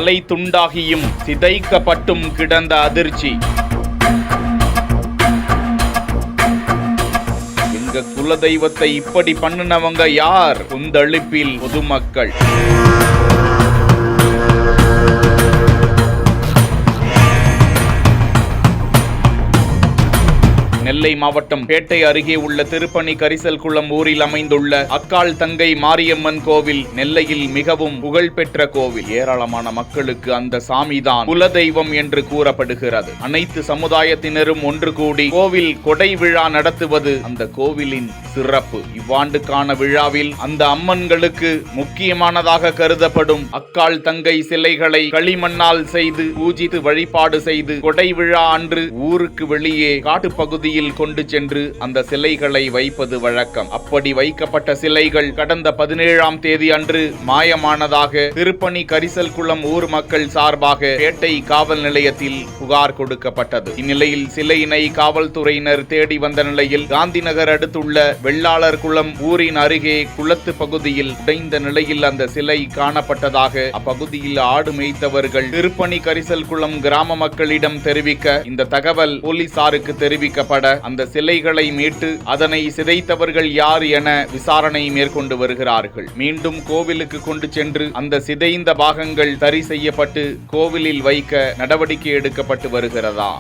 தலை துண்டாகியும் சிதைக்கப்பட்டும் கிடந்த அதிர்ச்சி. எங்க குலதெய்வத்தை இப்படி பண்ணுனவங்க யார்? கொந்தளிப்பில் பொதுமக்கள். நெல்லை மாவட்டம் பேட்டை அருகே உள்ள திருப்பணி கரிசல் குளம் ஊரில் அமைந்துள்ள அக்காள் தங்கை மாரியம்மன் கோவில் நெல்லையில் மிகவும் புகழ்பெற்ற கோவில். ஏராளமான மக்களுக்கு அந்த சாமிதான் குலதெய்வம் என்று கூறப்படுகிறது. அனைத்து சமுதாயத்தினரும் ஒன்று கூடி கோவில் கொடை விழா நடத்துவது அந்த கோவிலின் சிறப்பு. இவ்வாண்டுக்கான விழாவில் அந்த அம்மன்களுக்கு முக்கியமானதாக கருதப்படும் அக்காள் தங்கை சிலைகளை களிமண்ணால் செய்து பூஜித்து வழிபாடு செய்து கொடை விழா அன்று ஊருக்கு வெளியே காட்டுப்பகுதியில் கொண்டு சென்று அந்த சிலைகளை வைப்பது வழக்கம். அப்படி வைக்கப்பட்ட சிலைகள் கடந்த 17ஆம் தேதி அன்று மாயமானதாக திருப்பணி கரிசல் குளம் ஊர் மக்கள் சார்பாக பேட்டை காவல் நிலையத்தில் புகார் கொடுக்கப்பட்டது. இந்நிலையில் சிலையினை காவல்துறையினர் தேடி வந்த நிலையில் காந்தி நகர் அடுத்துள்ள வெள்ளாளர் குளம் ஊரின் அருகே குளத்து பகுதியில் உடைந்த நிலையில் அந்த சிலை காணப்பட்டதாக அப்பகுதியில் ஆடு மேய்த்தவர்கள் திருப்பணி கரிசல் குளம் கிராம மக்களிடம் தெரிவிக்க இந்த தகவல் போலீசாருக்கு தெரிவிக்கப்பட அந்த சிலைகளை மீட்டு அதனை சிதைத்தவர்கள் யார் என விசாரணை மேற்கொண்டு வருகிறார்கள். மீண்டும் கோவிலுக்கு கொண்டு சென்று அந்த சிதைந்த பாகங்கள் சரி செய்யப்பட்டு கோவிலில் வைக்க நடவடிக்கை எடுக்கப்பட்டு வருகிறதா.